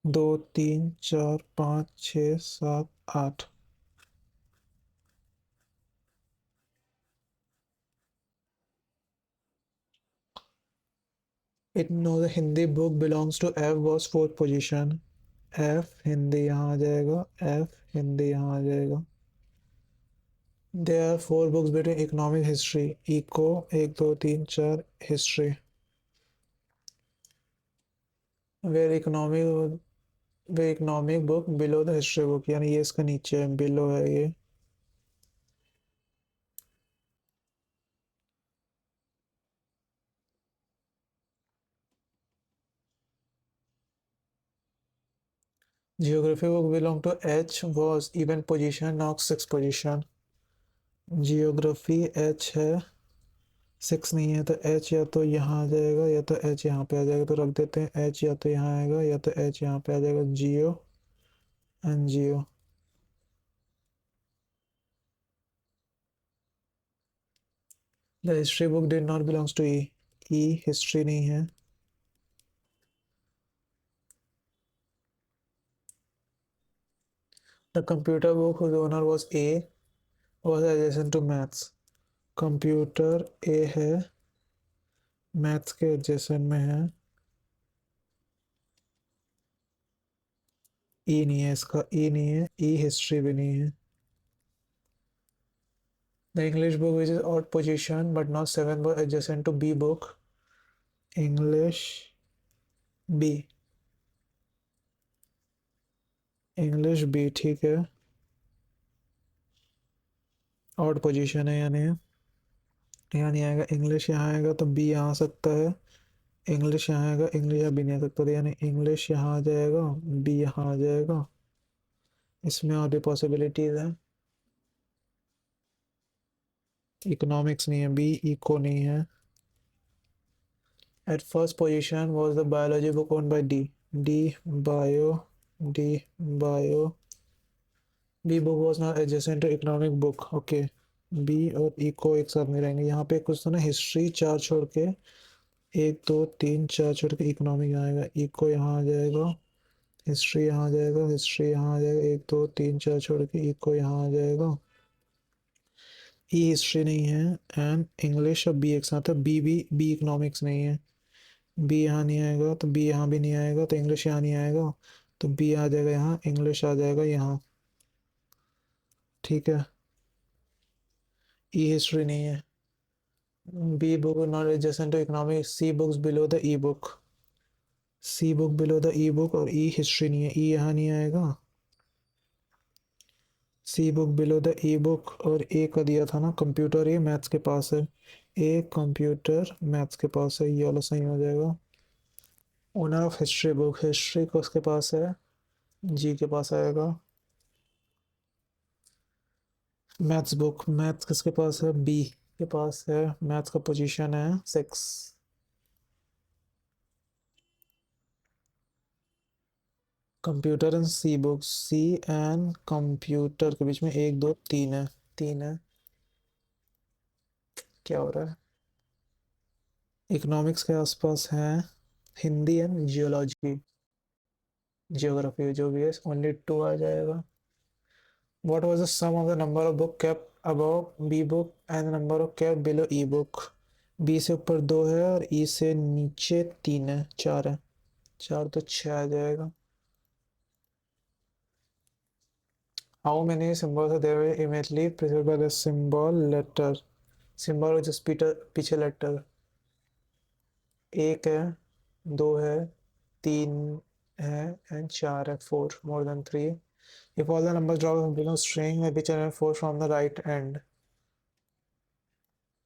2 3 4 5 6 7 8। It no the Hindi book belongs to F was fourth position. F Hindi यहाँ आ जाएगा, एफ हिंदी यहाँ आ जाएगा। There are four books between economic history, eco एक दो तीन चार, history where economic book below the history book, यानी ये इसका नीचे है, बिलो है ये। Geography book belong to H was even position not six position. Geography H है, सिक्स नहीं है, तो एच या तो यहाँ आ जाएगा या तो एच यहाँ पे आ जाएगा, तो रख देते हैं एच या तो यहाँ आएगा या तो एच यहाँ पे आ जाएगा। Geo and geo. The history book did not belongs to E, E history नहीं है। The computer book whose owner was A was adjacent to maths। Computer A है, मैथ्स के एडजेसेंट में है। ई नहीं है, इसका ई नहीं है, ई हिस्ट्री भी नहीं है। The English book which is odd position but not seven was adjacent to B book. English B, English B ठीक है, ऑड पोजीशन है यानी यहाँ नहीं आएगा। इंग्लिश यहाँ आएगा तो बी यहाँ आ सकता है, इंग्लिश यहाँ आएगा, इंग्लिश यहाँ बी नहीं आ सकता, तो यानी इंग्लिश यहाँ आ जाएगा, बी यहाँ आ जाएगा। इसमें और भी पॉसिबिलिटीज हैं। इकोनॉमिक्स नहीं है, बी इको नहीं है। At first position was the biology book own by D, D bio, D bio. B book was not adjacent to economic book, okay. B और इको एक साथ में रहेंगे। यहाँ पे कुछ तो ना हिस्ट्री चार छोड़ के, एक दो तीन चार छोड़ के इकोनॉमिक आएगा, इको यहाँ आ जाएगा, हिस्ट्री यहाँ आ जाएगा, हिस्ट्री यहाँ आ जाएगा, एक दो तीन चार छोड़ के इको यहाँ आ जाएगा। ई हिस्ट्री नहीं है एंड इंग्लिश और बी एक साथ है। बी इकोनॉमिक्स नहीं है, बी यहाँ नहीं आएगा, तो बी यहाँ भी नहीं आएगा, तो इंग्लिश यहाँ नहीं आएगा, तो बी आ जाएगा यहाँ, इंग्लिश आ जाएगा यहाँ, ठीक है। ई हिस्ट्री नहीं है। B book not adjacent to economic, C books below the E book, C book below the E book, और ई हिस्ट्री नहीं है, ई यहाँ नहीं आएगा। C book below the E book, और ए का दिया था ना कंप्यूटर, ये मैथ्स के पास है, ए कंप्यूटर मैथ्स के पास है, ये वाला सही हो जाएगा। Owner of history book, history को उसके पास है, जी के पास आएगा। मैथ्स बुक, मैथ्स किसके पास है, बी के पास है, मैथ्स का पोजीशन है six. Computer and C book, C and computer के बीच में एक दो तीन है, तीन है, क्या हो रहा है। इकोनॉमिक्स के आसपास है, हिंदी एंड जियोलॉजी, जियोग्राफी जो भी है, ओनली टू आ जाएगा। What was the sum of the number of book kept above B book and the number of kept below E book? B से ऊपर दो है और E से नीचे तीन है, चार है, चार तो छः आ जाएगा। How many symbols are there immediately preceded by the symbol letter? Symbol just पीछे letter। एक है, दो है, तीन है and चार है, four, more than three. If all the numbers draw from below string may be generated four from the right end.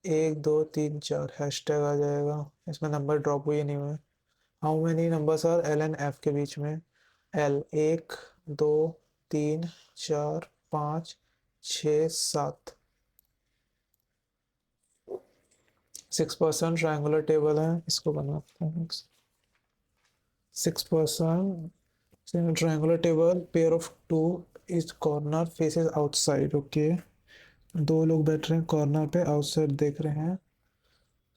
एक दो तीन चार, हैशटैग आ जाएगा, इसमें नंबर ड्रॉप हुए नहीं हुए। How many numbers R L and F के बीच में? एल एक दो तीन चार पाँच छः सात। 6% ट्रायंगुलर टेबल है, इसको बनाते हैं। 6% triangular table, pair of two is corner faces outside, okay. दो लोग बैठ रहे हैं कॉर्नर पे, आउटसाइड देख रहे हैं।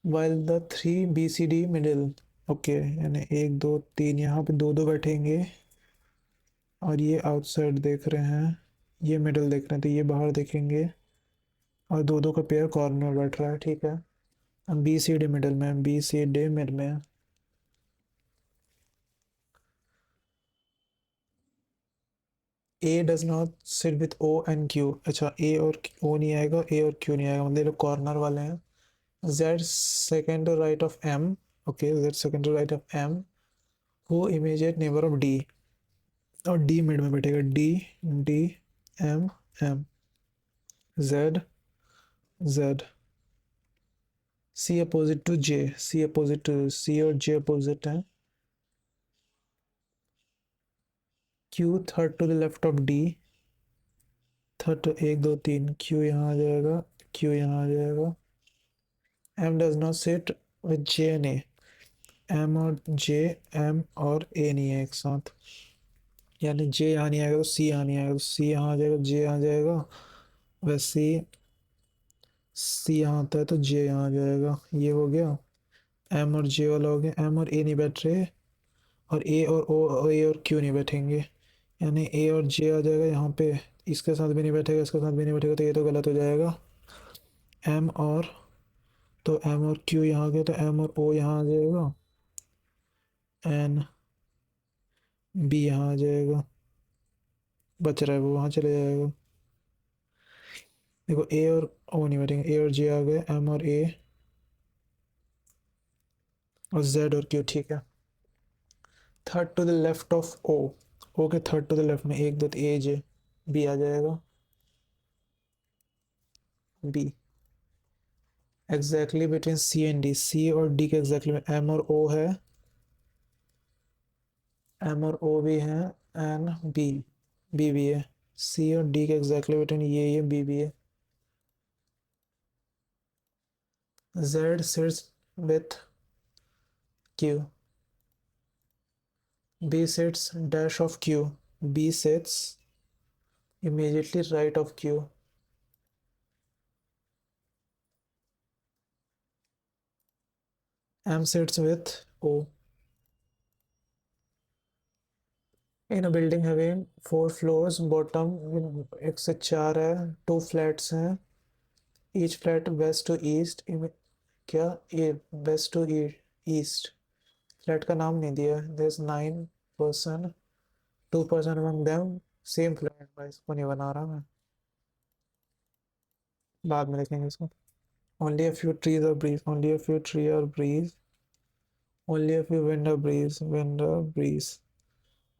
While the three B C D middle, okay, यानी एक दो तीन यहाँ पे दो दो बैठेंगे और ये आउटसाइड देख रहे हैं, ये मिडिल देख रहे हैं, तो ये बाहर देखेंगे और दो दो का पेयर कॉर्नर बैठ रहा है, ठीक है। अब बी सी डी मिडिल में, बी सी डी मिड में, A does not sit with O and Q. अच्छा, ए और ओ नहीं आएगा, ए और क्यू नहीं आएगा, मतलब ये लोग कॉर्नर वाले हैं। Z second to right of M, okay, Z second to right of M, वो इमीडिएट नेबर ऑफ डी, और डी मिड में बैठेगा, D D M M, Z Z, C opposite to J, C opposite to C और J opposite है, Q third to the left of D, third to एक दो तीन, Q यहाँ आ जाएगा, क्यू यहाँ आ जाएगा, M does not sit with J and A, M और जे, एम और ए नहीं है एक साथ, यानी जे यहाँ नहीं आएगा तो सी यहाँ नहीं आएगा, तो सी यहाँ आ जाएगा, जे यहाँ आ जाएगा, वैसे सी यहाँ आता है तो जे यहाँ आ जाएगा, ये हो गया। एम और जे वाला हो गया, एम और ए नहीं बैठ रहे, और ए और ओ, ए और क्यू नहीं बैठेंगे, यानी ए और जे आ जाएगा यहाँ पे, इसके साथ भी नहीं बैठेगा, इसके साथ भी नहीं बैठेगा, तो ये तो गलत हो जाएगा। एम और, तो एम और क्यू यहाँ आ गया, तो एम और ओ यहाँ आ जाएगा, एन बी यहाँ आ जाएगा, बच रहा है वो वहाँ चले जाएगा। देखो ए और ओ नहीं बैठेंगे, ए और जे आ गए, एम और ए, और जेड और क्यू, ठीक है। Third to the left of O, O के थर्ड टू द लेफ्ट में एक दो ए जे, बी आ जाएगा, B exactly between C and D, C और डी के एग्जैक्टली में एम और ओ है, एम और ओ भी है, एन बी, बी भी है, सी और डी के एग्जैक्टली बिटवीन ये बी भी है। Z sits with Q, B sits dash of Q, B sits immediately right of Q, M sits with O. In a building having 4 floors, bottom एक से 4 है, 2 flats हैं, each flat west to east, क्या ये west to east, flat का नाम नहीं दिया, there's 9 person, 2 person among them, same flat, भाई इसको नहीं बना रहा मैं, बाद में देखेंगे इसको। Only a few trees are breeze, only a few trees are breeze, only a few wind or breeze,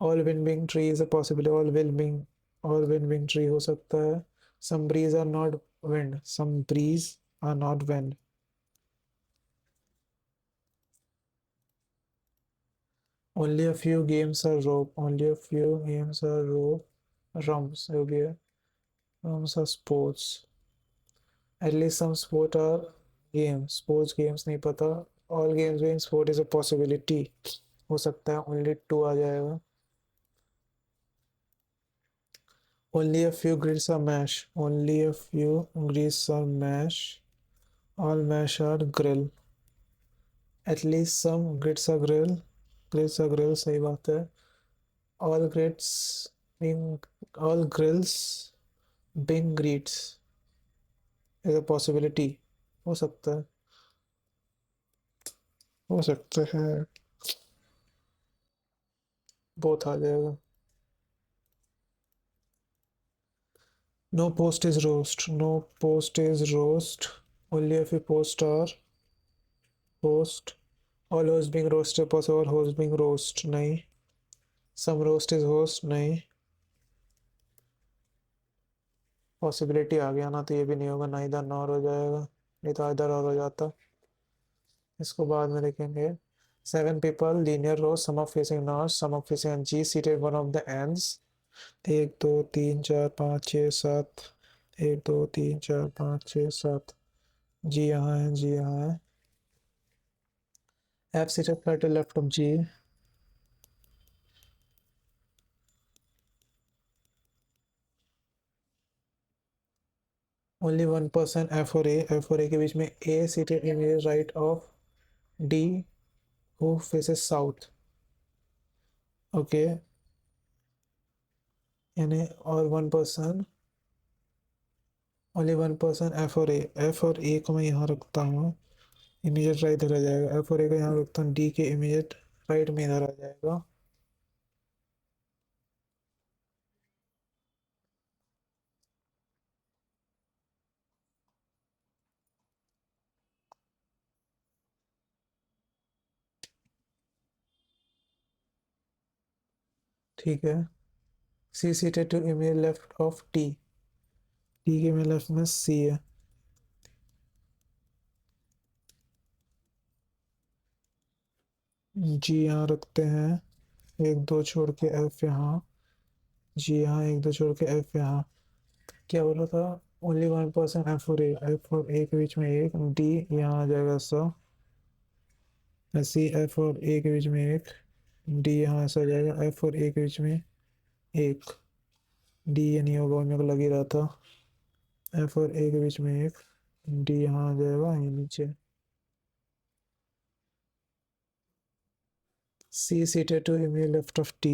all wind being tree is a possibility, all wind being tree हो सकता है, some breeze are not wind, some breeze are not wind, only a few games are rope, only a few games are rope, rumps हो गया, rumps are sports, at least some sport are games, sports games नहीं पता, all games being sport is a possibility हो सकता है, only two आ जाएगा, only a few grids are mash, only a few grids are mash, all mash are grill, at least some grids are grill सही बात है, all grids being, all grills being grits is a possibility हो सकता है, हो सकता है, बहुत आ जाएगा। No post is roast, no post is roast, only if you post are host, all host being roasted possible, host being roast नहीं, some roast is host नहीं, पॉसिबिलिटी आ गया ना, तो ये भी नहीं होगा, ना इधर नॉर हो जाएगा, नहीं तो इधर और हो जाता, इसको बाद में देखेंगे। 7 people linear row, some are facing north, some are facing G, seated one of the ends, 1 2 3 4 5 6 7, 1 2 3 4 5 6 7, G यहाँ है, G यहाँ है, F seated flat to left of G, only one person F और A के बीच में A seated immediate right of D who faces south, okay, यानी और one person, only one person F और ए को मैं यहाँ रखता हूँ, इमीडिएट राइट इधर आ जाएगा, एफ और ए को यहाँ रखता हूँ, डी के इमीडिएट राइट में इधर आ जाएगा, ठीक है। C seated to immediate left of T, T के इमेज लेफ्ट में सी है। जी यहाँ रखते हैं, एक दो छोड़ के एफ यहाँ, जी यहाँ एक दो छोड़ के एफ यहाँ। क्या बोला था? ओनली 1% एफ और ए, एफ और ए के बीच में एक, डी यहाँ आ जाएगा ऐसा, ऐसे एफ और ए के बीच में एक, डी यहाँ ऐसा आ जाएगा, एफ और ए के बीच में एक, डी ये नहीं होगा, मेरे को लग ही रहा था। एफ और ए के बीच में एक, डी यहाँ आ जाएगा ये नीचे। C seated to immediate left of T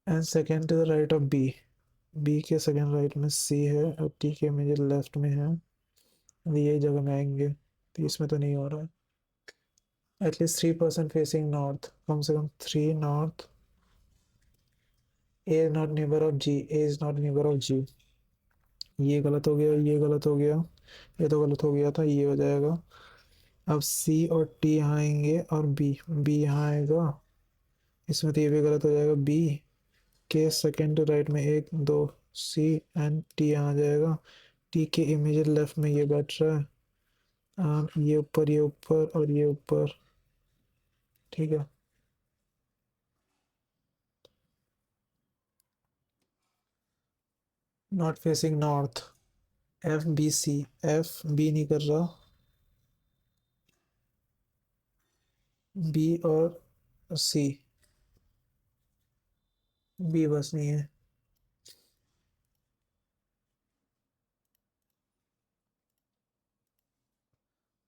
and second to the right of B, B के सेकेंड राइट में सी है और टी के इमेज लेफ्ट में है, यही जगह में आएंगे, तो इसमें तो नहीं हो रहा है। एटलीस्ट 3% फेसिंग नॉर्थ, कम से कम 3 north. A is not neighbour of G, A is not neighbour of G, ये गलत हो गया, ये गलत हो गया, ये तो गलत हो गया था, ये हो जाएगा। अब सी और टी यहाँ आएंगे और बी, बी यहाँ आएगा, इसमें तो ये भी गलत हो जाएगा। बी के सेकेंड टू राइट में एक दो, सी एंड टी यहाँ आ जाएगा, टी के इमीडिएट लेफ्ट में ये बैठ रहा है, ये ऊपर, ये ऊपर और ये ऊपर, ठीक है। Not facing north, F B C, F B नहीं कर रहा, बी और सी, बी बस नहीं है।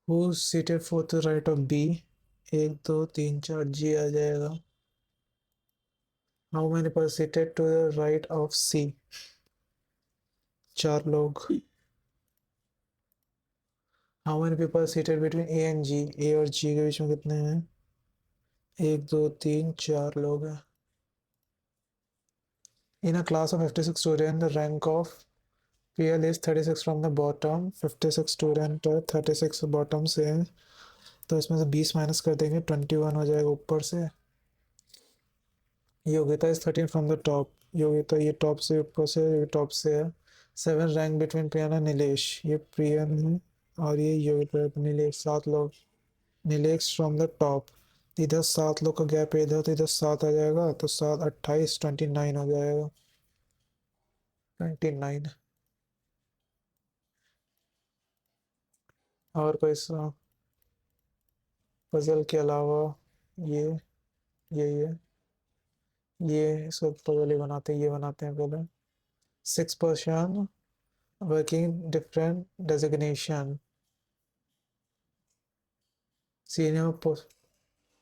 Who seated fourth right of B, एक दो तीन चार, जी आ जाएगा। How many per seated to the right of C, चार लोग। How many people seated between A and G, A और जी के बीच में कितने हैं? एक दो तीन चार लोग हैं। In a class of 56 student the rank of PL is 36 from the bottom, 56 student 36 bottom से हैं, तो इसमें से 20 माइनस कर देंगे, 21 हो जाएगा ऊपर से। योग्यता इज 13 फ्रॉम द टॉप, योग्यता ये टॉप से ऊपर से, ये टॉप से है। 7 rank between prion and Nilesh, ये प्रियन है और ये योग्यता नीलेश, 7 लोग। नीलेश फ्रॉम द टॉप, इधर 7 लोग का गैप है, इधर तो इधर 7 आ जाएगा, तो 7 28 29 हो जाएगा, 29। और कोई सा पजल के अलावा ये ये ये सब पजल ही बनाते हैं, ये बनाते हैं पहले। 6% working different designation, senior post,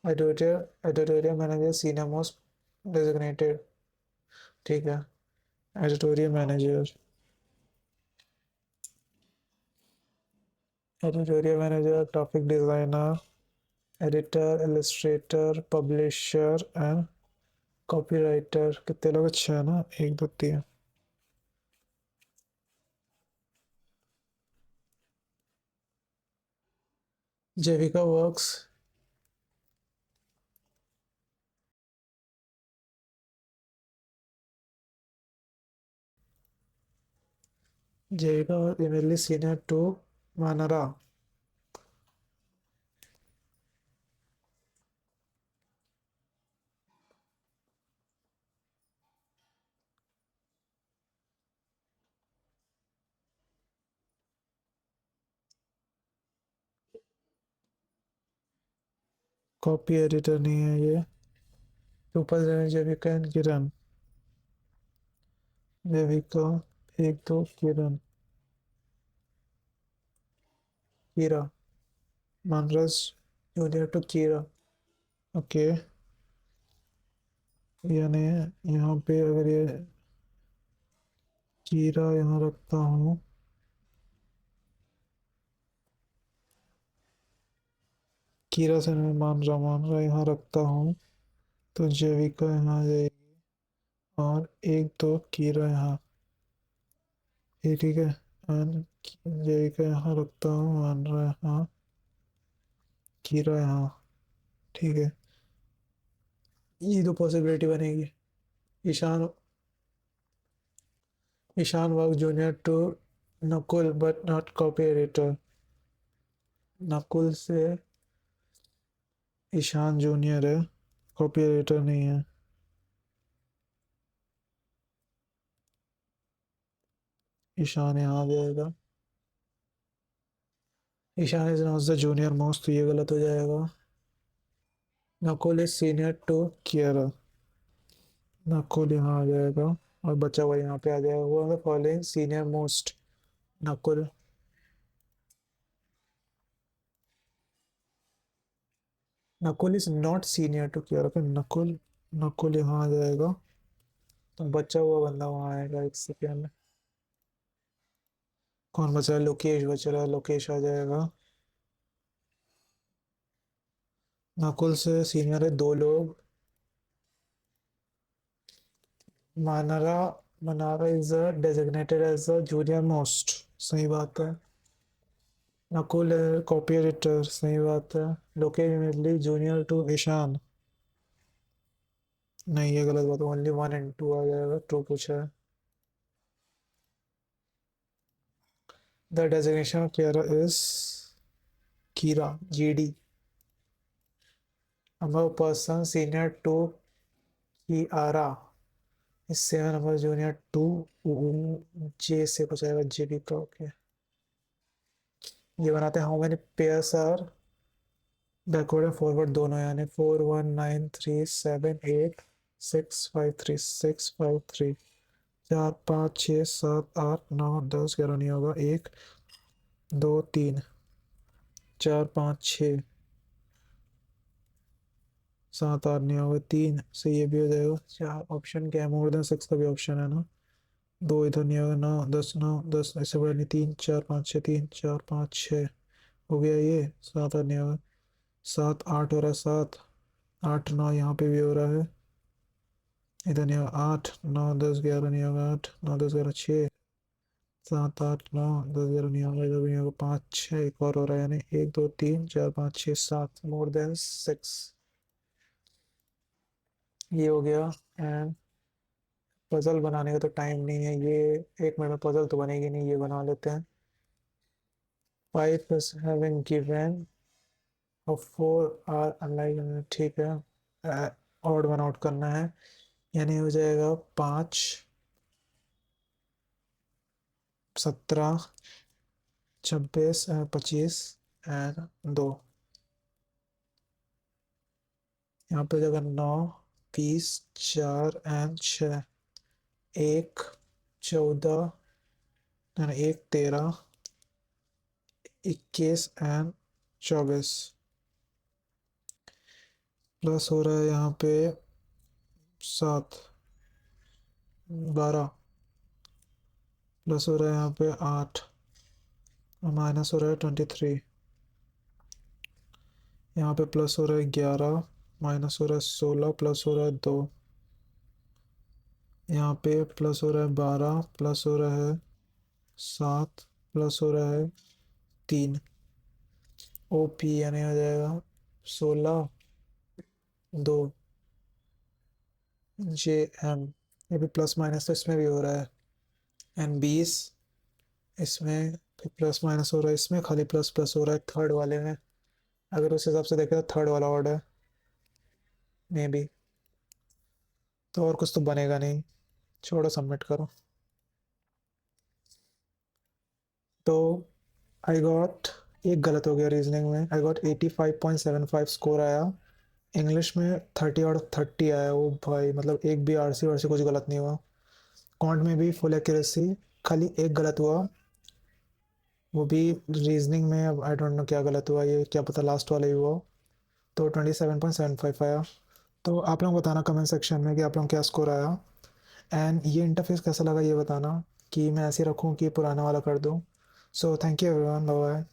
editorial manager, senior most designated, ठीक है। Editorial manager, editorial manager, topic designer, editor, Illustrator, publisher and copywriter, कितने लोग? 6 ना, 1 2 3। जेविका वर्क्स, जेविका और immediately senior to Manra, copy editor नहीं है ये। ऊपर Jevika and Kiran, Jevika 1 2, Kiran, Kira, Manra's junior to Kira, okay. यानी यहाँ पे अगर ये कीरा यहाँ रखता हूँ, कीरा से मैं मान रहा यहाँ रखता हूँ, तो जैविका यहाँ आ जाएगी और 1 2 कीरा यहाँ, ये ठीक है। एंड जैविका यहाँ रखता हूँ, मान रहा यहाँ, कीरा यहाँ, ठीक है। ये तो पॉसिबिलिटी बनेगी। Ishan Ishan work junior to Nakul but not copy editor. Nakul से ईशान जूनियर है, कॉपी एडिटर नहीं है। ईशान यहाँ आ जाएगा। Ishan is not the junior most, तो ये गलत हो जाएगा। Nakul is senior to Kiara. Nakul यहाँ आ जाएगा और बचा हुआ यहाँ पे आ जाएगा। वो following senior most Nakul. Nakul is not senior to Kiara, फिर नकुल नकुल यहाँ आ जाएगा। तो बचा हुआ बंदा वहाँ आएगा एक सेकेंड में। कौन बचा है? लोकेश बच रहा है, लोकेश आ जाएगा। नकुल से सीनियर है दो लोग। Manra Manara is designated as a junior most, सही बात है। नकुल कॉपी एडिटर, सही बात है। Lokesh immediately junior to Ishan, नहीं ये गलत बात। ओनली 1 एंड 2 आ जाएगा, ट्रू पूछा है। The designation of Kiara is Kira, GD. अमर person senior to Kiara is 7 number junior to J से कुछ आएगा, जेबी का। ओके, ये बनाते हैं। How many pairs are backward and forward दोनों, यानी 4 1 9 3 7 8 6 5 3 6 5 3 4 5 6 7 8 9 10 11 नहीं होगा। 1 2 3 4 5 6 7 8 नहीं होगा। 3 से ये भी हो जाएगा। 4 ऑप्शन क्या है? मोर देन 6 का भी ऑप्शन है ना। 2 इधर नहीं होगा। 9 10 ऐसे बड़ा नहीं। 3 4 5 6 3 4 5 6 हो गया। ये 7 8 नहीं होगा। 7 8 हो रहा है। 7 8 9 यहाँ पे भी हो रहा है। इधर नहीं होगा। 8 9 10 11 नहीं होगा। 8 9 10 11 6 7 8 9 10 11 नहीं होगा। इधर भी नहीं होगा। 5 6 एक और हो रहा है, यानी 1 2 3 4 5 6 7 मोर देन 6। ये हो गया। एंड पजल बनाने का तो टाइम नहीं है, ये 1 मिनट में पजल तो बनेगी नहीं, ये बना लेते हैं। 5 is having given of 4 are unlike, ठीक है। ऑड वन आउट करना है, यानी हो जाएगा 5 17 26 25 एंड 2। यहाँ पे जगह 9 20 4 एंड 6 1 14 यानी 1 13 21 एंड 24 प्लस हो रहा है यहाँ पे 7 12 प्लस हो रहा है यहाँ पे 8 और माइनस हो रहा है 23। यहाँ पे प्लस हो रहा है 11 माइनस हो रहा है 16 प्लस हो रहा है 2। यहाँ पे प्लस हो रहा है 12 प्लस हो रहा है 7 प्लस हो रहा है 3। ओ पी यानी आ जाएगा 16 2 जे एम। ये भी प्लस माइनस तो इसमें भी हो रहा है। एंड 20 इसमें फिर प्लस माइनस हो रहा है, इसमें खाली प्लस प्लस हो रहा है थर्ड वाले में। अगर उस हिसाब से देखें तो थर्ड वाला ऑर्डर है मे बी। तो और कुछ तो बनेगा नहीं, छोड़ो सबमिट करो। तो आई गॉट एक गलत हो गया रीजनिंग में। आई गॉट 85.75 स्कोर आया। इंग्लिश में 30 आउट ऑफ 30 आया। वो भाई मतलब एक भी आरसी वारसी कुछ गलत नहीं हुआ। कॉन्ट में भी फुल एक्यूरेसी, खाली एक गलत हुआ, वो भी रीजनिंग में। अब आई डोंट नो क्या गलत हुआ, ये क्या पता लास्ट वाला ही हुआ। तो 27.75 आया। तो आप लोग बताना कमेंट सेक्शन में कि आप लोग क्या स्कोर आया। एंड ये इंटरफेस कैसा लगा ये बताना, कि मैं ऐसे रखूँ कि पुराना वाला कर दूँ। So thank you everyone, bye bye.